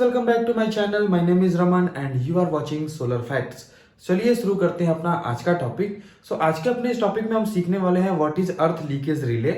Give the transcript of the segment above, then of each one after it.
Welcome back to my channel. My name is Raman and you are watching solar facts. चलिए शुरू करते हैं अपना आज का टॉपिक। आज के अपने इस टॉपिक में हम सीखने वाले हैं what is earth leakage relay.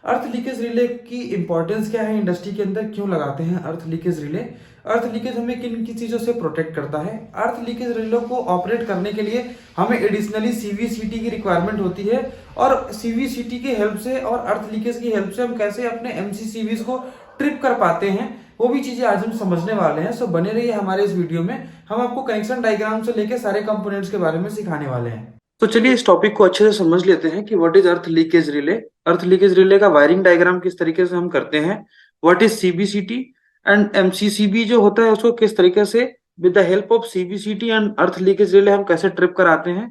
Earth leakage relay की इंपॉर्टेंस क्या है, इंडस्ट्री के अंदर क्यों लगाते हैं अर्थ लीकेज रिले, अर्थ लीकेज हमें किन किन चीजों से प्रोटेक्ट करता है। अर्थ लीकेज रिले को ऑपरेट करने के लिए हमें एडिशनली सीवीसीटी की रिक्वायरमेंट होती है और सीवीसीटी की हेल्प से और अर्थ लीकेज की हेल्प से हम कैसे अपने एमसीसीवीज को ट्रिप कर पाते हैं, वो भी चीजें आज हम समझने वाले हैं। सो बने रहिए हमारे इस वीडियो में। हम आपको कनेक्शन डायग्राम से लेके सारे कंपोनेंट्स के बारे में सिखाने वाले हैं। तो चलिए इस टॉपिक को अच्छे से समझ लेते हैं कि what is earth leakage relay. Earth leakage relay का वायरिंग डायग्राम किस तरीके से हम करते हैं, what is CBCT and MCCB जो होता है उसको किस तरीके से with the help of CBCT and earth leakage relay हम कैसे ट्रिप कराते हैं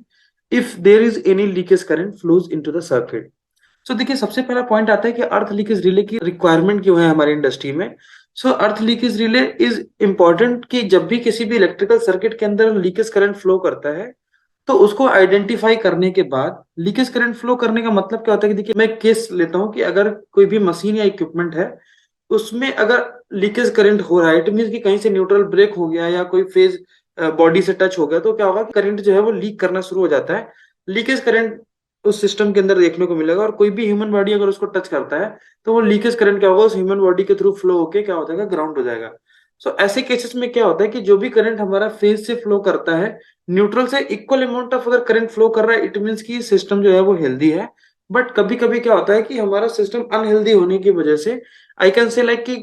if there is any leakage current flows into the circuit. देखिए सबसे पहला पॉइंट आता है कि अर्थ लीकेज रिले की रिक्वायरमेंट क्यों है हमारी इंडस्ट्री में। अर्थ लीकेज रिले इज इंपॉर्टेंट कि जब भी किसी भी इलेक्ट्रिकल सर्किट के अंदर लीकेज करंट फ्लो करता है तो उसको आइडेंटिफाई करने के बाद, लीकेज करंट फ्लो करने का मतलब क्या होता है कि देखिए मैं केस लेता हूं कि अगर कोई भी मशीन या इक्विपमेंट है उसमें अगर लीकेज करंट हो रहा है, इट मीन कि कहीं से न्यूट्रल ब्रेक हो गया या कोई फेज बॉडी से टच हो गया, तो क्या होगा कि करंट जो है वो लीक करना शुरू हो जाता है। लीकेज करंट उस सिस्टम के अंदर देखने को मिलेगा और कोई भी ह्यूमन बॉडी अगर उसको टच करता है तो वो लीकेज करंट क्या होगा, उस ह्यूमन बॉडी के थ्रू फ्लो होके क्या हो जाएगा, ग्राउंड हो जाएगा। ऐसे केसेस में क्या होता है कि जो भी करंट हमारा फेज से फ्लो करता है, न्यूट्रल से इक्वल अमाउंट ऑफ अगर करंट फ्लो कर रहा है, इट मीन्स कि सिस्टम जो है वो हेल्दी है। बट कभी कभी क्या होता है कि हमारा सिस्टम अनहेल्दी होने की वजह से आई कैन से लाइक कि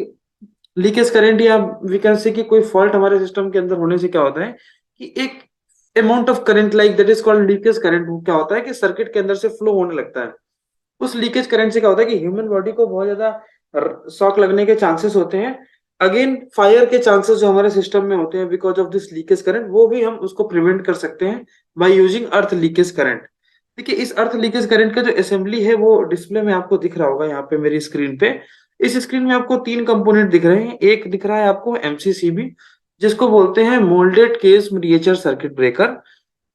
लीकेज करंट या वी कैन से कि कोई फॉल्ट हमारे सिस्टम के अंदर होने से क्या होता है कि एक amount of current like that is called leakage current क्या होता है कि सर्किट के अंदर से फ्लो होने लगता है। उस लीकेज करंट से क्या होता है कि ह्यूमन बॉडी को बहुत ज्यादा शॉक लगने के चांसेस होते हैं। अगेन फायर के चांसेस जो हमारे सिस्टम में होते हैं because of this leakage current, वो भी हम उसको प्रिवेंट कर सकते हैं by using earth leakage current. देखिए इस अर्थ लीकेज करंट का जो असेंबली है वो डिस्प्ले में आपको दिख रहा होगा यहाँ पे मेरी स्क्रीन पे। इस स्क्रीन में आपको तीन कंपोनेंट दिख रहे हैं। एक दिख रहा है आपको एमसीसीबी जिसको बोलते हैं moulded case miniature circuit breaker.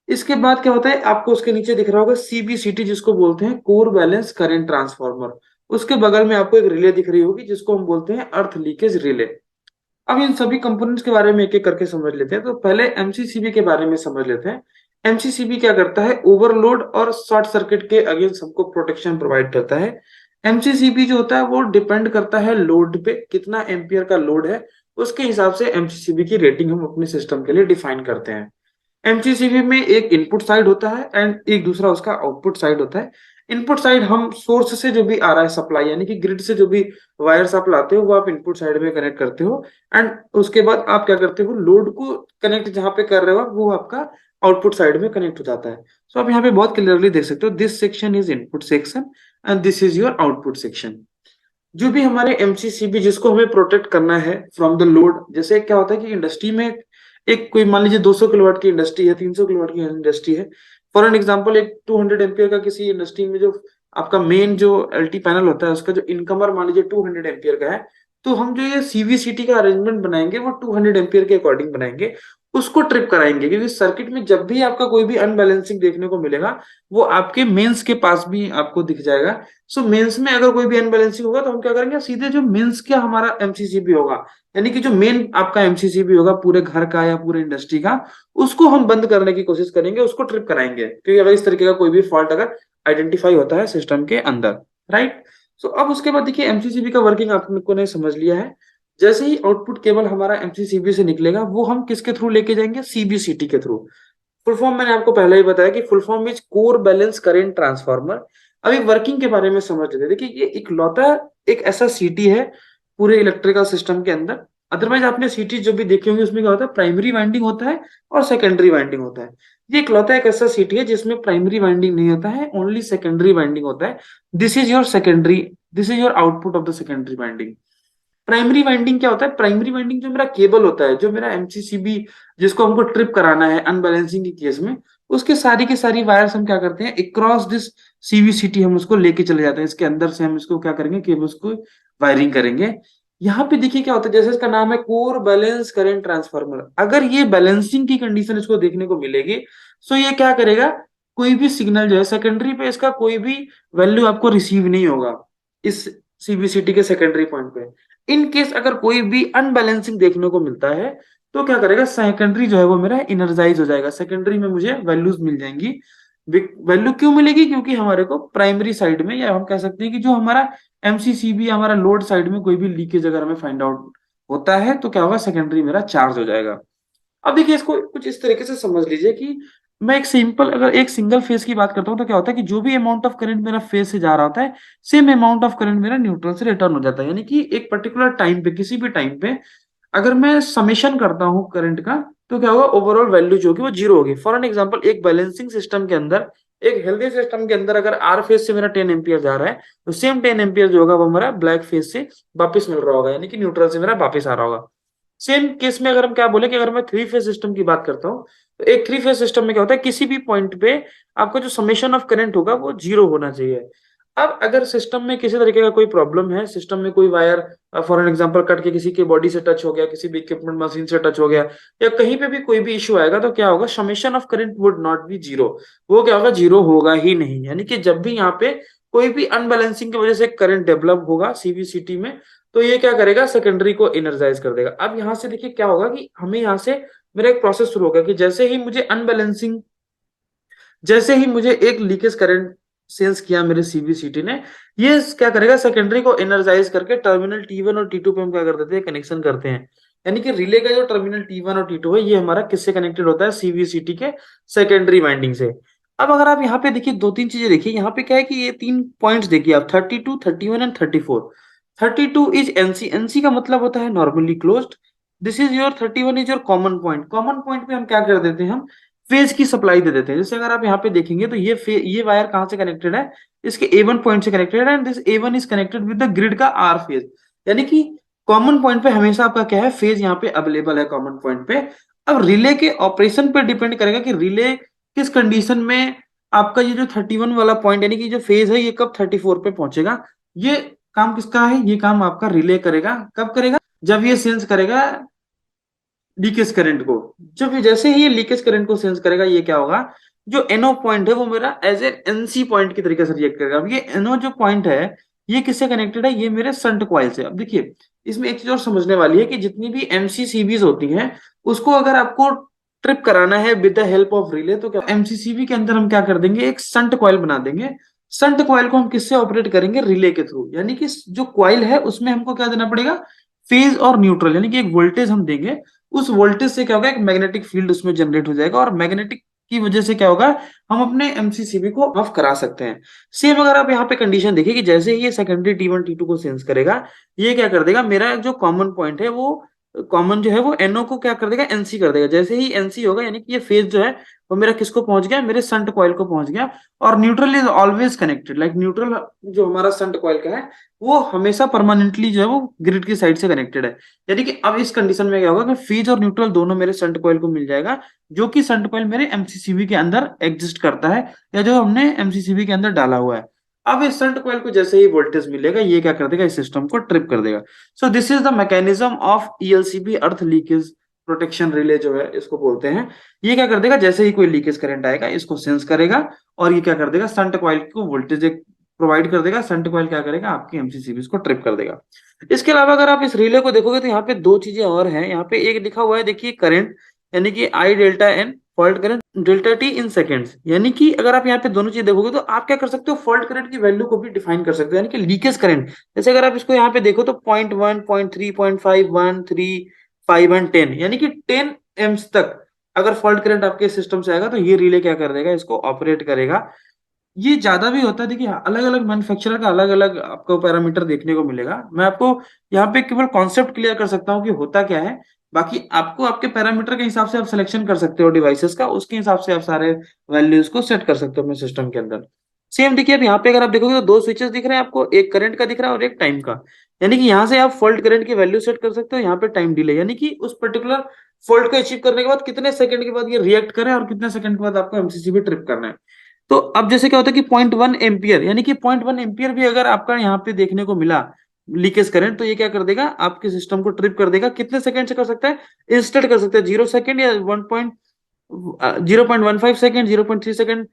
इसके बाद क्या होता है आपको उसके नीचे दिख रहा होगा सीबीसीटी जिसको बोलते हैं कोर बैलेंस करंट ट्रांसफार्मर। उसके बगल में आपको एक रिले दिख रही होगी जिसको हम बोलते हैं अर्थ लीकेज रिले। अब इन सभी कंपोनेंट्स के बारे में एक एक करके समझ लेते हैं। तो पहले एमसीसीबी के बारे में समझ लेते हैं। एमसीसीबी क्या करता है, ओवरलोड और शॉर्ट सर्किट के अगेंस्ट हमको प्रोटेक्शन प्रोवाइड करता है। एमसीसीबी जो होता है वो डिपेंड करता है लोड पे, कितना एम्पियर का लोड है उसके हिसाब से एमसीसीबी की रेटिंग हम अपने सिस्टम के लिए डिफाइन करते हैं। एमसीसीबी में एक इनपुट साइड होता है एंड एक दूसरा उसका आउटपुट साइड होता है। इनपुट साइड हम सोर्स से जो भी आ रहा है सप्लाई, यानी कि ग्रिड से जो भी वायर्स आप लाते हो वो आप इनपुट साइड में कनेक्ट करते हो एंड उसके बाद आप क्या करते हो, लोड को कनेक्ट जहां पे कर रहे हो वो आपका आउटपुट साइड में कनेक्ट हो जाता है। आप यहाँ पे बहुत क्लियरली देख सकते हो, this section is input section and this is your output section. जो भी हमारे एमसीसीबी जिसको हमें प्रोटेक्ट करना है फ्रॉम द लोड, जैसे क्या होता है कि इंडस्ट्री में एक कोई मान लीजिए 200 किलोवाट की इंडस्ट्री है, 300 किलोवाट की इंडस्ट्री है, फॉर एन एग्जांपल एक 200 एम्पियर का किसी इंडस्ट्री में जो आपका मेन जो एलटी पैनल होता है उसका जो इनकमर मान लीजिए 200 एम्पियर का है, तो हम जो ये सीवीसीटी का अरेंजमेंट बनाएंगे वो 200 एम्पियर के अकॉर्डिंग बनाएंगे, उसको ट्रिप कराएंगे। क्योंकि सर्किट में जब भी आपका कोई भी अनबैलेंसिंग देखने को मिलेगा वो आपके मेंस के पास भी आपको दिख जाएगा। मेंस में अगर कोई भी अनबैलेंसिंग होगा तो हम क्या करेंगे, सीधे जो मेंस का हमारा एमसीसीबी होगा, यानी कि जो मेन आपका एमसीसीबी होगा पूरे घर का या पूरे इंडस्ट्री का, उसको हम बंद करने की कोशिश करेंगे, उसको ट्रिप कराएंगे। क्योंकि अगर इस तरीके का कोई भी फॉल्ट अगर आइडेंटिफाई होता है सिस्टम के अंदर, राइट। अब उसके बाद देखिए एमसीसीबी का वर्किंग आपको ने समझ लिया है। जैसे ही आउटपुट केबल हमारा एमसीसीबी से निकलेगा वो हम किसके थ्रू लेके जाएंगे, सीबीसीटी के थ्रू। फुल फॉर्म मैंने आपको पहले ही बताया कि full form is core balance current transformer. अभी वर्किंग के बारे में समझ लेते हैं। देखिए ये इकलौता एक ऐसा सीटी है पूरे इलेक्ट्रिकल सिस्टम के अंदर, अदरवाइज आपने सीटी जो भी देखी होंगी उसमें क्या होता है, प्राइमरी वाइंडिंग होता है और सेकेंडरी वाइंडिंग होता है। ये इकलौता एक ऐसा सीटी है जिसमें प्राइमरी वाइंडिंग नहीं होता है, ओनली सेकेंडरी वाइंडिंग होता है। This is your secondary, this is your output of the secondary winding. Primary winding क्या होता है, प्राइमरी वाइंडिंग जो मेरा केबल होता है, जो मेरा एमसीसीबी जिसको हमको ट्रिप कराना है अनबैलेंसिंग के केस में, उसके सारी की सारी वायर्स हम क्या करते हैं, अक्रॉस दिस सीवीसीटी हम उसको लेके चले जाते हैं। इसके अंदर से हम इसको क्या करेंगे, केबल्स को वायरिंग करेंगे। यहाँ पे देखिए क्या होता है, जैसे इसका नाम है कोर बैलेंस करंट ट्रांसफार्मर, अगर ये बैलेंसिंग की कंडीशन इसको देखने को मिलेगी तो ये क्या करेगा, कोई भी सिग्नल जो है सेकेंडरी पे इसका कोई भी वैल्यू आपको रिसीव नहीं होगा इस सीबीसीटी के सेकेंडरी पॉइंट पे। इन केस अगर कोई भी अनबैलेंसिंग देखने को मिलता है तो क्या करेगा, सेकेंडरी जो है वो मेरा इनर्जाइज हो जाएगा, सेकेंडरी में मुझे वैल्यूज मिल जाएंगी। वैल्यू क्यों मिलेगी, क्योंकि हमारे को प्राइमरी साइड में, या हम कह सकते हैं कि जो हमारा एमसीसीबी हमारा लोड साइड में कोई भी लीकेज अगर हमें फाइंड आउट होता है तो क्या होगा, सेकेंडरी मेरा चार्ज हो जाएगा। अब देखिए इसको कुछ इस तरीके से समझ लीजिए कि मैं एक सिंपल अगर एक सिंगल फेज की बात करता हूं तो क्या होता है कि जो भी अमाउंट ऑफ करंट मेरा फेज से जा रहा होता है, सेम अमाउंट ऑफ करंट मेरा न्यूट्रल से रिटर्न हो जाता है। यानी कि एक पर्टिकुलर टाइम पे, किसी भी टाइम पे अगर मैं समेशन करता हूं करंट का, तो क्या होगा, ओवरऑल वैल्यू जो होगी वो जीरो होगी। फॉर एन एग्जांपल, एक बैलेंसिंग सिस्टम के अंदर, एक हेल्दी सिस्टम के अंदर अगर आर फेज से मेरा 10 एम्पियर जा रहा है, तो सेम 10 एम्पियर जो होगा वो मेरा ब्लैक फेज से वापस मिल रहा होगा, यानी कि न्यूट्रल से मेरा वापस आ रहा होगा। सेम केस में अगर हम क्या बोले कि अगर मैं थ्री फेज सिस्टम की बात करता हूँ, तो एक थ्री फेज सिस्टम में क्या होता है, किसी भी पॉइंट पे आपका जो समेशन ऑफ करंट होगा वो जीरो होना चाहिए। अब अगर सिस्टम में किसी तरीके का कोई प्रॉब्लम है, सिस्टम में कोई wire for an example cut के किसी के बॉडी से टच हो गया, किसी भी इक्विपमेंट मशीन से टच हो गया, या कहीं पे भी कोई भी इश्यू आएगा, तो क्या होगा, summation of current would not be zero. वो क्या होगा, जीरो होगा ही नहीं। यानी कि जब भी यहाँ पे कोई भी अनबैलेंसिंग की वजह से करंट डेवलप होगा सीवीसीटी में, तो ये क्या करेगा, सेकेंडरी को एनर्जाइज कर देगा। अब यहां से देखिए क्या होगा कि हमें यहां से मेरा एक प्रोसेस शुरू होगा कि जैसे ही मुझे एक लीकेज करंट सेंस किया मेरे सीवीसीटी ने, ये क्या करेगा, सेकेंडरी को एनर्जाइज करके टर्मिनल टी1 और टी2 पे हम क्या कर देते हैं, कनेक्शन करते हैं। यानी कि रिले का जो टर्मिनल टी1 और टी2 है, ये हमारा किससे कनेक्टेड होता है, सीवीसीटी के सेकेंडरी वाइंडिंग से। अब अगर आप यहाँ पे देखिए, दो तीन चीजें देखिए, यहाँ पे क्या है कि ये तीन पॉइंट्स देखिए आप, 32, 31 एंड 34। 32 इज एनसी, एनसी का मतलब होता है normally closed. This is your 31 is your common point. Common point पे हम क्या कर देते हैं, हम फेज की सप्लाई दे देते हैं। जैसे अगर आप यहाँ पे देखेंगे तो ये वायर कहाँ से कनेक्टेड है, इसके A1 पॉइंट से कनेक्टेड है, and this A1 is connected with the grid का आर फेज। यानी कि कॉमन पॉइंट पे हमेशा आपका क्या है, फेज यहाँ पे अवेलेबल है कॉमन पॉइंट पे। अब रिले के ऑपरेशन पे डिपेंड करेगा कि रिले किस कंडीशन में आपका ये जो 31 वाला पॉइंट, यानी कि जो फेज है, ये कब 34 पे पहुंचेगा। ये काम किसका है, ये काम आपका रिले करेगा। कब करेगा, जब ये सेंस करेगा लीकेज करंट को। जब जैसे ही ये लीकेज करंट को सेंस करेगा, ये क्या होगा, जो एनओ पॉइंट है वो मेरा एज ए एनसी पॉइंट की तरीके से रिएक्ट करेगा। अब ये एनओ जो पॉइंट है, ये किससे कनेक्टेड है, ये मेरे संट कॉइल से। अब देखिए इसमें एक चीज और समझने वाली है कि जितनी भी एमसीसीबीज होती हैं, उसको अगर आपको ट्रिप कराना है with the help of relay, तो क्या एमसीसीबी के अंदर हम क्या कर देंगे, एक संट कॉइल बना देंगे। संट कॉइल को हम किससे ऑपरेट करेंगे, रिले के थ्रू। यानी कि जो कॉइल है उसमें हमको क्या देना पड़ेगा, फेज और न्यूट्रल, यानी कि एक वोल्टेज हम देंगे। उस वोल्टेज से क्या होगा, एक मैग्नेटिक फील्ड उसमें जनरेट हो जाएगा, और मैग्नेटिक की वजह से क्या होगा, हम अपने एमसीसीबी को ऑफ करा सकते हैं। सेम अगर आप यहाँ पे कंडीशन देखिए कि जैसे ही ये सेकेंडरी टी1 टी2 को सेंस करेगा, ये क्या कर देगा, मेरा जो कॉमन पॉइंट है वो कॉमन जो है वो एनओ को क्या कर देगा, एनसी कर देगा। जैसे ही एनसी होगा, यानी कि ये फेज जो है वो मेरा किसको पहुंच गया, मेरे संट कॉइल को पहुंच गया। और neutral is always connected, like neutral जो हमारा संट कॉइल का है, वो हमेशा परमानेंटली जो है वो ग्रिड की साइड से कनेक्टेड है। यानी कि अब इस कंडीशन में क्या होगा कि फेज और न्यूट्रल दोनों मेरे संट कॉइल को मिल जाएगा, जो कि संट कॉइल मेरे एमसीसीबी के अंदर एग्जिस्ट करता है, या जो हमने एमसीसीबी के अंदर डाला हुआ है। अब इस संट कॉइल को जैसे ही वोल्टेज मिलेगा, ये क्या कर देगा, इस सिस्टम को ट्रिप कर देगा। So this is the mechanism of ELCB, earth leakage protection relay जो है इसको बोलते हैं। ये क्या कर देगा, जैसे ही कोई लीकेज करंट आएगा, इसको सेंस करेगा, और ये क्या कर देगा, संट कॉइल को वोल्टेज प्रोवाइड कर देगा। संट कॉइल क्या करेगा, आपकी एमसीसीबी को ट्रिप कर देगा। इसके अलावा अगर आप इस रिले को देखोगे तो यहाँ पे दो चीजें और हैं। यहाँ पे एक लिखा हुआ है, देखिए करंट, यानी कि I delta n fault current, delta t in seconds. यानी कि अगर आप यहाँ पे दोनों चीज देखोगे तो आप क्या कर सकते हो, फॉल्ट करंट की वैल्यू को भी डिफाइन कर सकते हो, यानी कि लीकेज करंट। जैसे अगर आप इसको यहाँ पे देखो तो 0.1, 0.3, 0.5, 1, 3, 5 एंड 10, यानी कि 10 एम्स तक अगर फॉल्ट करंट आपके सिस्टम से आएगा, तो ये रिले क्या कर देगा, इसको ऑपरेट करेगा। ये ज्यादा भी होता है, देखिए अलग अलग मैन्युफैक्चरर का अलग अलग आपको पैरामीटर देखने को मिलेगा। मैं आपको यहाँ पे केवल कॉन्सेप्ट क्लियर कर सकता हूँ कि होता क्या है। बाकी आपको आपके पैरामीटर के हिसाब से आप सिलेक्शन कर सकते हो डिवाइसेस का, उसके हिसाब से आप सारे वैल्यूज को सेट कर सकते हो अपने सिस्टम के अंदर। सेम देखिए, अब यहाँ पे अगर आप देखोगे तो दो स्विचेस दिख रहे हैं आपको, एक करंट का दिख रहा है और एक टाइम का। यानी कि यहाँ से आप फॉल्ट करंट की वैल्यू सेट कर सकते हो, यहाँ पे टाइम डिले, यानी कि उस पर्टिकुलर फॉल्ट को अचीव करने के बाद कितने सेकंड के बाद ये रिएक्ट करे, और कितने सेकंड के बाद आपको एमसीसीबी ट्रिप करना है। तो अब जैसे क्या होता है कि 0.1 एम्पियर, यानी कि 0.1 एम्पियर भी अगर आपका यहाँ पे देखने को मिला लीकेज करंट, तो ये क्या कर देगा, आपके सिस्टम को ट्रिप कर देगा। कितने सेकंड से कर सकता है, इंस्टेंट कर सकता है, 0 सेकंड या 0.15 सेकंड, 0.3 सेकंड,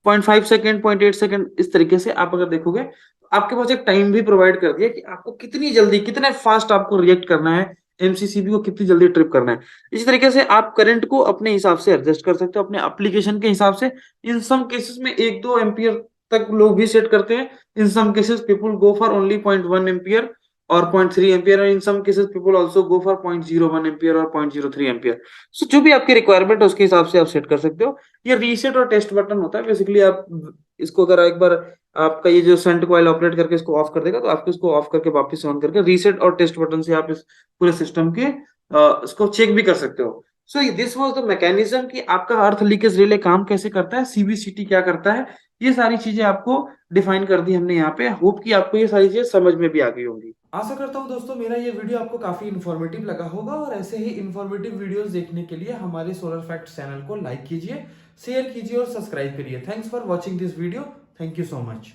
0.5 सेकंड, 0.8 सेकंड। इस तरीके से आप अगर देखोगे, आपके पास एक टाइम भी प्रोवाइड कर दिया कि आपको कितनी जल्दी कितने फास्ट आपको रिएक्ट करना है, एमसीसीबी को कितनी जल्दी ट्रिप करना है। इसी तरीके से आप करंट को अपने हिसाब से एडजस्ट कर सकते हो अपने एप्लीकेशन के हिसाब से। इन सम केसेस में 1-2 एम्पियर तक लोग भी सेट करते हैं। In some cases people go for only 0.1 ampere or 0.3 ampere, and in some cases people also go for 0.01 ampere or 0.03 ampere. सो जो भी आपकी रिक्वायरमेंट है उसके हिसाब से आप सेट कर सकते हो। ये रीसेट और टेस्ट बटन होता है बेसिकली। आप इसको अगर एक बार आपका ये जो सेंट कॉइल ऑपरेट करके इसको ऑफ कर देगा, तो आपको इसको ऑफ करके वापस ऑन करके रीसेट और टेस्ट बटन से आप इस पूरे सिस्टम के इसको चेक भी कर सकते हो। So this was the mechanism कि आपका अर्थ लीकेज रिले काम कैसे करता है, सीबीसीटी क्या करता है। ये सारी चीजें आपको डिफाइन कर दी हमने यहाँ पे। होप कि आपको ये सारी चीजें समझ में भी आ गई होंगी। आशा करता हूँ दोस्तों मेरा ये वीडियो आपको काफी इन्फॉर्मेटिव लगा होगा, और ऐसे ही इन्फॉर्मेटिव वीडियोस देखने के लिए हमारे सोलर फैक्ट्स चैनल को लाइक कीजिए, शेयर कीजिए और सब्सक्राइब करिए। Thanks for watching this video. Thank you so much.